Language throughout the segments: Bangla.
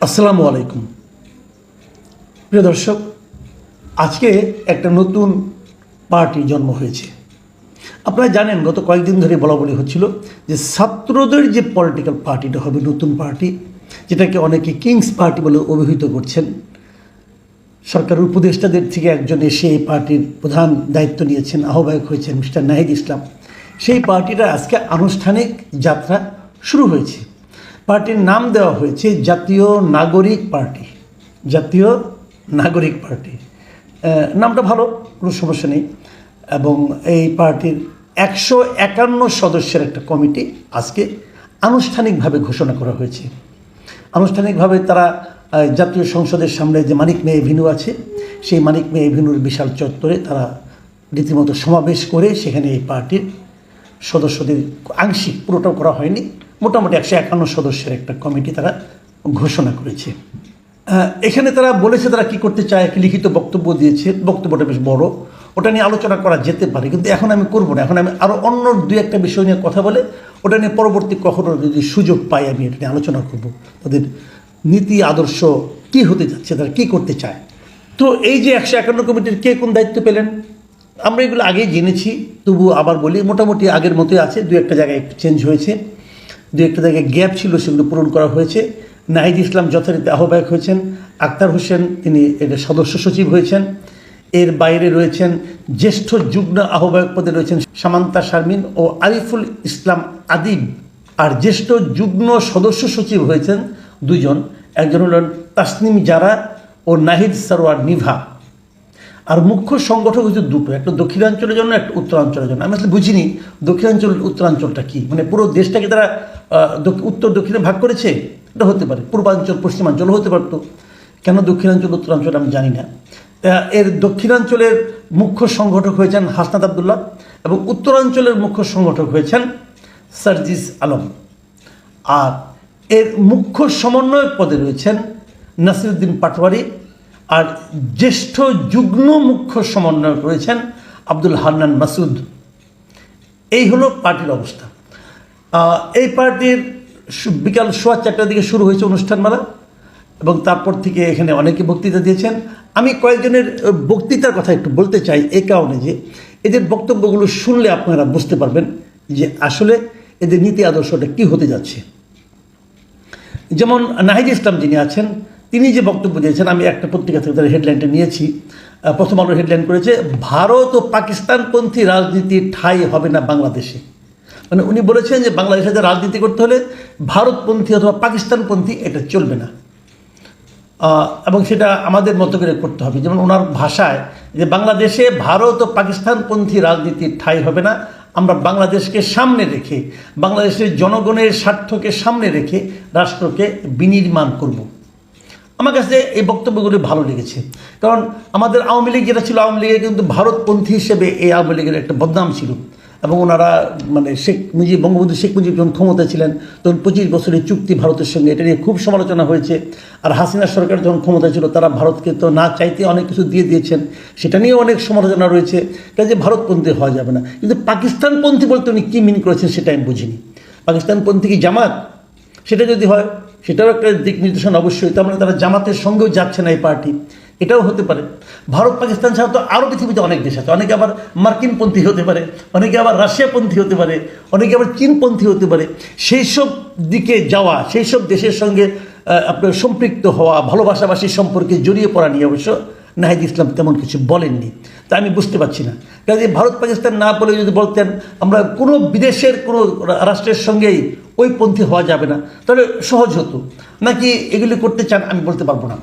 আসসালামু আলাইকুম প্রিয় দর্শক, আজকে একটা নতুন পার্টি জন্ম হয়েছে। আপনারা জানেন গত কয়েকদিন ধরে বলা হচ্ছিল যে ছাত্রদের যে পলিটিক্যাল পার্টিটা হবে নতুন পার্টি, যেটাকে অনেকে কিংস পার্টি বলে অভিহিত করছেন। সরকারের উপদেষ্টাদের থেকে একজন এসে এই পার্টির প্রধান দায়িত্ব নিয়েছেন, আহ্বায়ক হয়েছেন মিস্টার নাহিদ ইসলাম। সেই পার্টিটা আজকে আনুষ্ঠানিক যাত্রা শুরু হয়েছে। পার্টির নাম দেওয়া হয়েছে জাতীয় নাগরিক পার্টি। জাতীয় নাগরিক পার্টি নামটা ভালো, কোনো সমস্যা নেই। এবং এই পার্টির 151 সদস্যের একটা কমিটি আজকে আনুষ্ঠানিকভাবে ঘোষণা করা হয়েছে। আনুষ্ঠানিকভাবে তারা জাতীয় সংসদের সামনে যে মানিক মে এভিনিউ আছে, সেই মানিক মে এভিনিউর বিশাল চত্বরে তারা রীতিমতো সমাবেশ করে সেখানে এই পার্টির সদস্যদের আংশিক, পুরোটাও করা হয়নি, মোটামুটি 151 সদস্যের একটা কমিটি তারা ঘোষণা করেছে। এখানে তারা বলেছে তারা কী করতে চায়, একটি লিখিত বক্তব্য দিয়েছে। বক্তব্যটা বেশ বড়, ওটা নিয়ে আলোচনা করা যেতে পারে, কিন্তু এখন আমি করবো না। এখন আমি আরও অন্য দুই একটা বিষয় নিয়ে কথা বলে ওটা নিয়ে পরবর্তী কখনো যদি সুযোগ পাই আমি এটা নিয়ে আলোচনা করব। তাদের নীতি আদর্শ কী হতে যাচ্ছে, তারা কী করতে চায়। তো এই যে 151 কমিটির কে কোন দায়িত্ব পেলেন আমরা এগুলো আগেই জেনেছি, তবু আবার বলি মোটামুটি আগের মতোই আছে। দু একটা জায়গায় একটু চেঞ্জ হয়েছে, দু একটা জায়গায় গ্যাপ ছিল, সেগুলো পূরণ করা হয়েছে। নাহিদ ইসলাম যথারীতি আহ্বায়ক হয়েছেন, আক্তার হোসেন তিনি এটা সদস্য সচিব হয়েছেন। এর বাইরে রয়েছেন জ্যেষ্ঠ যুগ্ম আহ্বায়ক পদে রয়েছেন সামান্তা শারমিন ও আরিফুল ইসলাম আদিব। আর জ্যেষ্ঠ যুগ্ম সদস্য সচিব হয়েছেন দুজন, একজন হলেন তাসনিম জারা ও নাহিদ সরওয়ার নিভা। আর মুখ্য সংগঠক হচ্ছে দুটো, একটা দক্ষিণাঞ্চলের জন্য, একটা উত্তরাঞ্চলের জন্য। আমি আসলে বুঝিনি দক্ষিণাঞ্চল উত্তরাঞ্চলটা কী, মানে পুরো দেশটাকে তারা উত্তর দক্ষিণে ভাগ করেছে। এটা হতে পারে পূর্বাঞ্চল পশ্চিমাঞ্চলও হতে পারতো, কেন দক্ষিণাঞ্চল উত্তরাঞ্চল আমি জানি না। এর দক্ষিণাঞ্চলের মুখ্য সংগঠক হয়েছেন হাসনাত আবদুল্লাহ এবং উত্তরাঞ্চলের মুখ্য সংগঠক হয়েছেন সার্জিস আলম। আর এর মুখ্য সমন্বয়ক পদে রয়েছেন নাসিরুদ্দিন পাটোয়ারি। আর জ্যেষ্ঠ যুগ্ম মুখ্য সমন্বয়ক রয়েছেন আব্দুল হান্নান মাসুদ। এই হলো পার্টির অবস্থা। এই পার্টির বিকাল 4:15টার দিকে শুরু হয়েছে অনুষ্ঠানমালা, এবং তারপর থেকে এখানে অনেকে বক্তৃতা দিয়েছেন। আমি কয়েকজনের বক্তৃতার কথা একটু বলতে চাই, এই কারণে যে এদের বক্তব্যগুলো শুনলে আপনারা বুঝতে পারবেন যে আসলে এদের নীতি আদর্শটা কী হতে যাচ্ছে। যেমন নাহিদ ইসলাম যিনি আছেন, তিনি যে বক্তব্য দিয়েছেন, আমি একটা পত্রিকা থেকে তার হেডলাইনটা নিয়েছি। প্রথম আলোর হেডলাইন করেছে, ভারত ও পাকিস্তানপন্থী রাজনীতি ঠাঁই হবে না বাংলাদেশে। মানে উনি বলেছেন যে বাংলাদেশে রাজনীতি করতে হলে ভারতপন্থী অথবা পাকিস্তানপন্থী এটা চলবে না, এবং সেটা আমাদের মতো করে করতে হবে। যেমন ওনার ভাষায় যে বাংলাদেশে ভারত ও পাকিস্তানপন্থী রাজনীতির ঠাঁই হবে না, আমরা বাংলাদেশকে সামনে রেখে, বাংলাদেশের জনগণের স্বার্থকে সামনে রেখে রাষ্ট্রকে বিনির্মাণ করব। আমার কাছে এই বক্তব্যগুলি ভালো লেগেছে, কারণ আমাদের আওয়ামী লীগ যেটা ছিল, আওয়ামী লীগের কিন্তু ভারতপন্থী হিসেবে এই আওয়ামী লীগের একটা বদনাম ছিল। এবং ওনারা মানে বঙ্গবন্ধু শেখ মুজিব যখন ক্ষমতায় ছিলেন তখন 25 বছরের চুক্তি ভারতের সঙ্গে, এটা নিয়ে খুব সমালোচনা হয়েছে। আর হাসিনা সরকার যখন ক্ষমতায় ছিল তারা ভারতকে তো না চাইতে অনেক কিছু দিয়ে দিয়েছেন, সেটা নিয়ে অনেক সমালোচনা রয়েছে। কাজে ভারতপন্থী হওয়া যাবে না, কিন্তু পাকিস্তানপন্থী বলতে উনি কী মিন করেছেন সেটা আমি বুঝিনি। পাকিস্তানপন্থী কি জামাত? সেটা যদি হয় সেটাও একটা দিক নির্দেশনা অবশ্যই। তার মানে তারা জামাতের সঙ্গেও যাচ্ছে না এই পার্টি, এটাও হতে পারে। ভারত পাকিস্তান ছাড়া তো আরও পৃথিবীতে অনেক দেশ আছে, অনেকে আবার মার্কিনপন্থী হতে পারে, অনেকে আবার রাশিয়াপন্থী হতে পারে, অনেকে আবার চীনপন্থী হতে পারে। সেই সব দিকে যাওয়া, সেই সব দেশের সঙ্গে আপনার সম্পৃক্ত হওয়া, ভালোবাসাবাসীর সম্পর্কে জড়িয়ে পড়া নিয়ে অবশ্য নাহিদ ইসলাম তেমন কিছু বলেননি। তা আমি বুঝতে পারছি না, কাজে ভারত পাকিস্তান না বলে যদি বলতেন আমরা কোনো বিদেশের কোনো রাষ্ট্রের সঙ্গেই ওই পন্থী হওয়া যাবে না, তাহলে সহজ হতো। নাকি এগুলি করতে চান আমি বলতে পারবো না।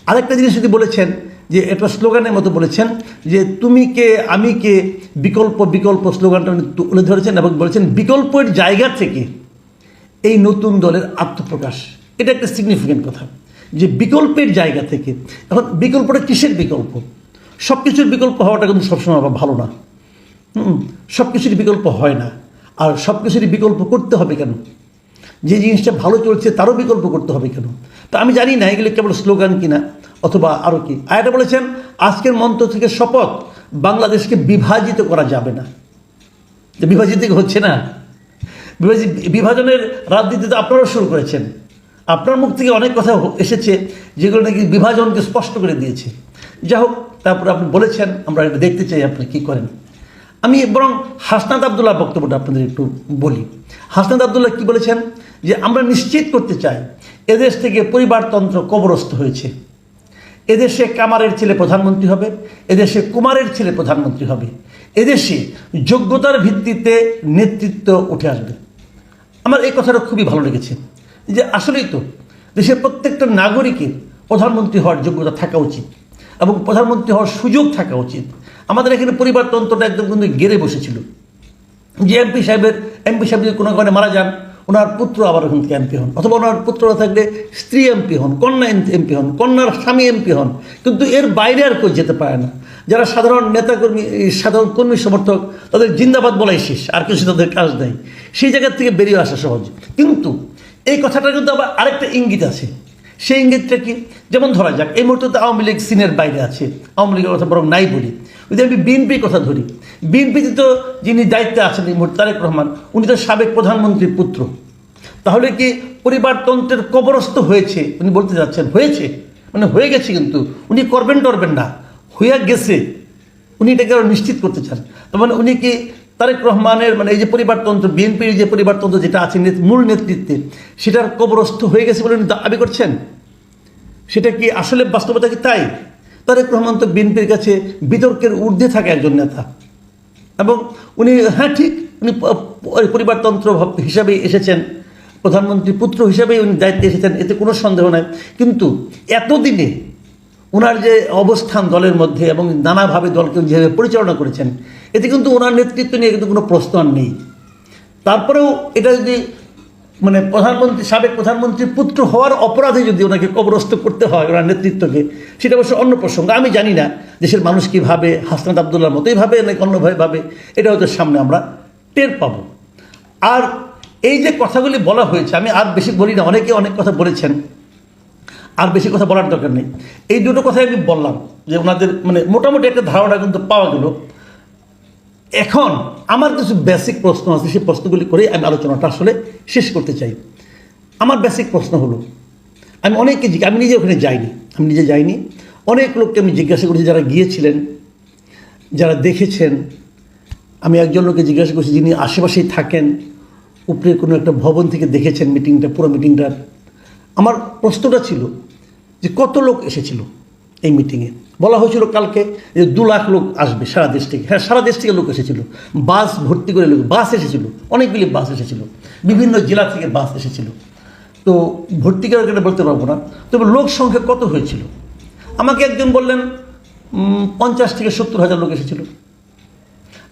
আরেকটা জিনিস যদি বলেছেন যে এটা স্লোগানের মতো বলেছেন যে তুমি কে আমি কে বিকল্প বিকল্প, স্লোগানটা তুলে ধরেছেন এবং বলেছেন বিকল্পের জায়গা থেকে এই নতুন দলের আত্মপ্রকাশ। এটা একটা সিগনিফিক্যান্ট কথা যে বিকল্পের জায়গা থেকে। এখন বিকল্পটা কিসের বিকল্প? সব কিছুর বিকল্প হওয়াটা কিন্তু সবসময় আবার ভালো না। সব কিছুরই বিকল্প হয় না, আর সব কিছুরই বিকল্প করতে হবে কেন? যে জিনিসটা ভালো চলছে তারও বিকল্প করতে হবে কেন? তা আমি জানি না এগুলো কেবল স্লোগান কিনা অথবা আরও কি। আর এটা বলেছেন আজকের মঞ্চ থেকে শপথ, বাংলাদেশকে বিভাজিত করা যাবে না। বিভাজিত হচ্ছে না, বিভাজনের রাজনীতি তো আপনারাও শুরু করেছেন। আপনার মুখ থেকে অনেক কথা এসেছে যেগুলো নাকি বিভাজনকে স্পষ্ট করে দিয়েছে। যা হোক, তারপরে আপনি বলেছেন, আমরা এটা দেখতে চাই আপনি কী করেন। আমি বরং হাসনাত আবদুল্লাহর বক্তব্যটা আপনাদের একটু বলি। হাসনাত আবদুল্লাহ কী বলেছেন, যে আমরা নিশ্চিত করতে চাই এদেশ থেকে পরিবারতন্ত্র কবরস্থ হয়েছে। এদেশে কামারের ছেলে প্রধানমন্ত্রী হবে, এদেশে কুমারের ছেলে প্রধানমন্ত্রী হবে, এদেশে যোগ্যতার ভিত্তিতে নেতৃত্ব উঠে আসবে। আমার এই কথাটা খুবই ভালো লেগেছে, যে আসলেই তো দেশের প্রত্যেকটা নাগরিকের প্রধানমন্ত্রী হওয়ার যোগ্যতা থাকা উচিত এবং প্রধানমন্ত্রী হওয়ার সুযোগ থাকা উচিত। আমাদের এখানে পরিবারতন্ত্রটা একদম কিন্তু গেড়ে বসেছিল, যে এমপি সাহেব যদি কোনো কারণে মারা যান, ওনার পুত্র আবার ওখান থেকে এমপি হন, অথবা ওনার পুত্ররা থাকলে স্ত্রী এমপি হন, কন্যা এমপি হন, কন্যার স্বামী এমপি হন, কিন্তু এর বাইরে আর কেউ যেতে পারে না। যারা সাধারণ নেতাকর্মী, সাধারণ কর্মী সমর্থক, তাদের জিন্দাবাদ বলাই শেষ, আর কিছু তাদের কাজ নেই। সেই জায়গার থেকে বেরিয়ে আসা সহজ। কিন্তু এই কথাটা কিন্তু আবার আরেকটা ইঙ্গিত আছে। সেই ইঙ্গিতটা কি? যেমন ধরা যাক, এই মুহূর্তে তো আওয়ামী লীগ সিনের বাইরে আছে, আওয়ামী লীগের কথা বরং নাই বলি, যদি আমি বিএনপির কথা ধরি, বিএনপিতে তো যিনি দায়িত্বে আছেন এই মুহূর্তে তারেক রহমান, উনি তো সাবেক প্রধানমন্ত্রীর পুত্র। তাহলে কি পরিবারতন্ত্রের কবরস্থ হয়েছে উনি বলতে যাচ্ছেন? হয়েছে মানে হয়ে গেছে, কিন্তু উনি করবেন না, হয়ে গেছে, উনি এটাকে আরও নিশ্চিত করতে চান। তার মানে উনি কি তারেক রহমানের মানে এই যে পরিবারতন্ত্র, বিএনপির যে পরিবারতন্ত্র যেটা আছে মূল নেতৃত্বে, সেটার কবরস্থ হয়ে গেছে বলে উনি দাবি করছেন? সেটা কি আসলে বাস্তবতা কি তাই? তারেক রহমান তো বিএনপির কাছে বিতর্কের ঊর্ধ্বে থাকা একজন নেতা, এবং উনি হ্যাঁ ঠিক, উনি পরিবারতন্ত্র হিসাবেই এসেছেন, প্রধানমন্ত্রী পুত্র হিসাবেই উনি দায়িত্বে এসেছেন, এতে কোনো সন্দেহ নাই। কিন্তু এতদিনে ওনার যে অবস্থান দলের মধ্যে এবং নানাভাবে দলকে যেভাবে পরিচালনা করেছেন, এতে কিন্তু ওনার নেতৃত্ব নিয়ে কিন্তু কোনো প্রশ্ন আর নেই। তারপরেও এটা যদি মানে সাবেক প্রধানমন্ত্রীর পুত্র হওয়ার অপরাধে যদি ওনাকে কবরস্থ করতে হয় ওনার নেতৃত্বকে, সেটা অবশ্য অন্য প্রসঙ্গ। আমি জানি না দেশের মানুষ কী ভাবে, হাসনাত আবদুল্লাহর মতোই ভাবে নাকি অন্যভাবে ভাবে, এটা হয়তো সামনে আমরা টের পাবো। আর এই যে কথাগুলি বলা হয়েছে, আমি আর বেশি বলি না, অনেকে অনেক কথা বলেছেন, আর বেশি কথা বলার দরকার নেই। এই দুটো কথাই আমি বললাম, যে ওনাদের মানে মোটামুটি একটা ধারণা কিন্তু পাওয়া গেল। এখন আমার কিছু বেসিক প্রশ্ন আছে, সেই প্রশ্নগুলি করেই আমি আলোচনাটা আসলে শেষ করতে চাই। আমার বেসিক প্রশ্ন হলো, আমি অনেককে আমি নিজে ওখানে যাইনি, অনেক লোককে আমি জিজ্ঞাসা করেছি যারা গিয়েছিলেন, যারা দেখেছেন। আমি একজন লোককে জিজ্ঞাসা করছি যিনি আশেপাশেই থাকেন, উপরে কোনো একটা ভবন থেকে দেখেছেন মিটিংটা, পুরো মিটিংটা। আমার প্রশ্নটা ছিল যে কত লোক এসেছিল এই মিটিংয়ে। বলা হয়েছিল কালকে যে 2 লাখ লোক আসবে সারা দেশ থেকে। হ্যাঁ, সারা দেশ থেকে লোক এসেছিল, বাস ভর্তি করে লোক, বাস এসেছিল, অনেকগুলি বাস এসেছিল, বিভিন্ন জেলা থেকে বাস এসেছিল। তো ভর্তি করে বলতে পারবো না, তবে লোক সংখ্যা কত হয়েছিল। আমাকে একজন বললেন 50 থেকে 70 হাজার লোক এসেছিল।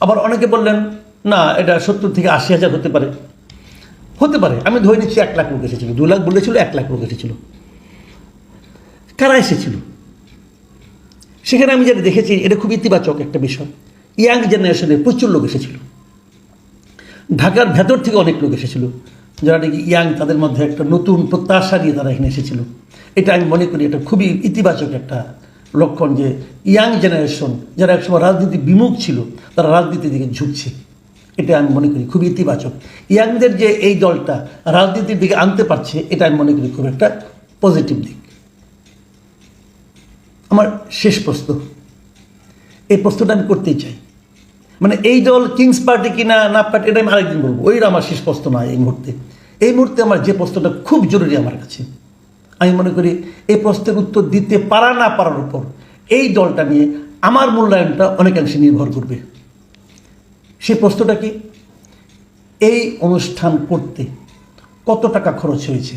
আবার অনেকে বললেন না, এটা 70 থেকে 80 হাজার হতে পারে। আমি ধরে নিচ্ছি 1 লাখ লোক এসেছিল। 2 লাখ বলেছিল, 1 লাখ লোক এসেছিল। কারা এসেছিল সেখানে আমি যেটা দেখেছি, এটা খুব ইতিবাচক একটা বিষয়। ইয়াং জেনারেশনের প্রচুর লোক এসেছিল, ঢাকার ভেতর থেকে অনেক লোক এসেছিল, যারা নাকি ইয়াং, তাদের মধ্যে একটা নতুন প্রত্যাশা নিয়ে তারা এখানে এসেছিল। এটা আমি মনে করি এটা খুবই ইতিবাচক একটা লক্ষণ, যে ইয়াং জেনারেশন যারা একসময় রাজনীতি বিমুখ ছিল, তারা রাজনীতির দিকে ঝুঁকছে। এটা আমি মনে করি খুবই ইতিবাচক। ইয়াংদের যে এই দলটা রাজনীতির দিকে আনতে পারছে, এটা আমি মনে করি খুব একটা পজিটিভ দিক। আমার শেষ প্রশ্ন, এই প্রশ্নটা আমি করতেই চাই, মানে এই দল কিংস পার্টি কিনা না পার্টি, এটা আমি আরেকদিন বলবো, ওইটা আমার শেষ প্রশ্ন নয় এই মুহূর্তে। আমার যে প্রশ্নটা খুব জরুরি আমার কাছে, আমি মনে করি এই প্রশ্নের উত্তর দিতে পারা না পারার উপর এই দলটা নিয়ে আমার মূল্যায়নটা অনেকাংশে নির্ভর করবে। সেই প্রশ্নটা কি, এই অনুষ্ঠান করতে কত টাকা খরচ হয়েছে?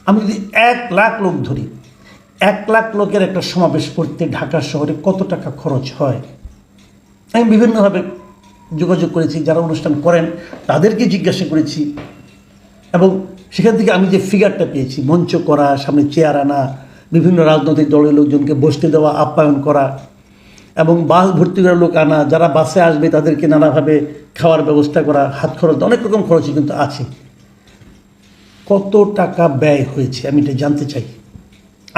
আমি যদি 1 লাখ লোক ধরি, 1 লাখ লোকের একটা সমাবেশ করতে ঢাকা শহরে কত টাকা খরচ হয়? আমি বিভিন্নভাবে যোগাযোগ করেছি, যারা অনুষ্ঠান করেন তাদেরকে জিজ্ঞাসা করেছি, এবং সেখান থেকে আমি যে ফিগারটা পেয়েছি, মঞ্চ করা, সামনে চেয়ার আনা, বিভিন্ন রাজনৈতিক দলের লোকজনকে বসতে দেওয়া, আপ্যায়ন করা, এবং বাস ভর্তি করা লোক আনা, যারা বাসে আসবে তাদেরকে নানাভাবে খাওয়ার ব্যবস্থা করা, হাত খরচ, অনেক রকম খরচই কিন্তু আছে। কত টাকা ব্যয় হয়েছে আমি এটা জানতে চাই।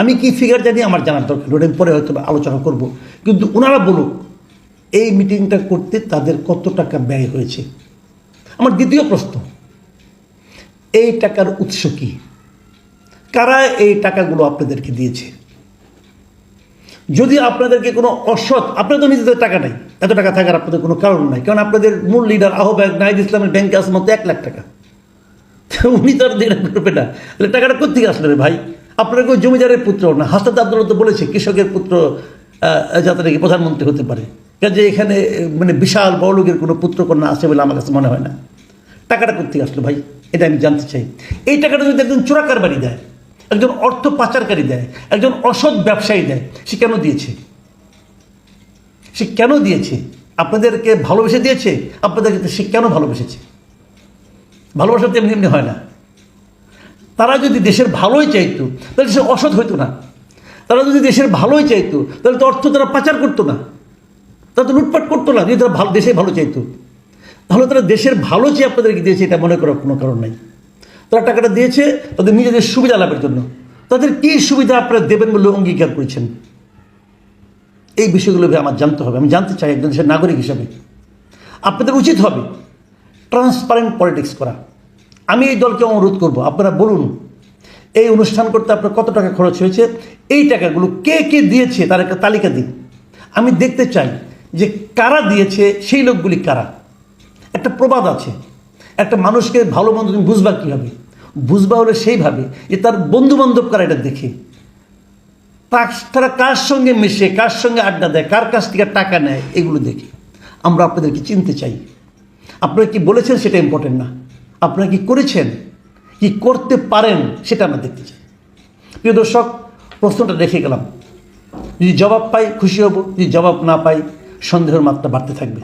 আমি কি ফিগার জানি আমার জানার দরকার, ওটা পরে হয়তো আলোচনা করব, কিন্তু ওনারা বলুক এই মিটিংটা করতে তাদের কত টাকা ব্যয় হয়েছে। আমার দ্বিতীয় প্রশ্ন, এই টাকার উৎস কি? কারা এই টাকাগুলো আপনাদেরকে দিয়েছে? যদি আপনাদেরকে কোনো অসৎ, আপনাদের তো নিজেদের টাকা নেই, এত টাকা থাকার আপনাদের কোনো কারণ নাই, কারণ আপনাদের মূল লিডার আহ্বায়ক নাহিদ ইসলামের ব্যাংকে আসলে মতো 1 লাখ টাকা, উনি তো আর দেনা করবে না। তাহলে টাকাটা কোথেকে আসলে রে ভাই? আপনারা কেউ জমিদারের পুত্র না। হাসনাত আব্দুল্লাহ তো বলেছে কৃষকের পুত্র যাতে নাকি প্রধানমন্ত্রী হতে পারে, কাজে এখানে মানে বিশাল বড়লোকের কোনো পুত্রকন্যা আছে বলে আমার কাছে মনে হয় না। টাকাটা কোথেকে আসলো ভাই, এটা আমি জানতে চাই। এই টাকাটা যদি একজন চোরাকারবারি দেয়, একজন অর্থ পাচারকারী দেয়, একজন অসৎ ব্যবসায়ী দেয়, সে কেন দিয়েছে? সে কেন দিয়েছে? আপনাদেরকে ভালোবেসে দিয়েছে? আপনাদেরকে সে কেন ভালোবেসেছে? ভালোবাসা তো এমনি এমনি হয় না। তারা যদি দেশের ভালোই চাইতো তাহলে সে অসৎ হইতো না। তারা যদি দেশের ভালোই চাইতো তাহলে তো অর্থ তারা পাচার করতো না, তারা তো লুটপাট করতো না। যদি তারা দেশে ভালো চাইতো তাহলে তারা দেশের ভালো চেয়ে আপনাদেরকে দিয়েছে, এটা মনে করার কোনো কারণ নাই। তারা টাকাটা দিয়েছে তাদের নিজেদের সুবিধা লাভের জন্য। তাদের কী সুবিধা আপনারা দেবেন বলে অঙ্গীকার করেছেন? এই বিষয়গুলো আমার জানতে হবে। আমি জানতে চাই একজন দেশের নাগরিক হিসাবে। আপনাদের উচিত হবে ট্রান্সপারেন্ট পলিটিক্স করা। আমি এই দলকে অনুরোধ করব, আপনারা বলুন এই অনুষ্ঠান করতে আপনার কত টাকা খরচ হয়েছে, এই টাকাগুলো কে কে দিয়েছে তার একটা তালিকা দিন। আমি দেখতে চাই যে কারা দিয়েছে, সেই লোকগুলি কারা। একটা প্রবাদ আছে, একটা মানুষকে ভালো মন্দ তুমি বুঝবা কীভাবে? বুঝবা হলে সেইভাবে যে তার বন্ধুবান্ধব কারা এটা দেখে, তারা কার সঙ্গে মিশে, কার সঙ্গে আড্ডা দেয়, কার কাছ থেকে টাকা নেয়, এগুলো দেখে আমরা আপনাদেরকে চিনতে চাই। আপনারা কি বলেছেন সেটা ইম্পর্টেন্ট না, আপনারা কি করেছেন, কি করতে পারেন সেটা আমরা দেখতে চাই। প্রিয় দর্শক, প্রশ্নটা রেখে গেলাম। যদি জবাব পাই খুশি হব, যদি জবাব না পাই সন্দেহের মাত্রা বাড়তে থাকবে।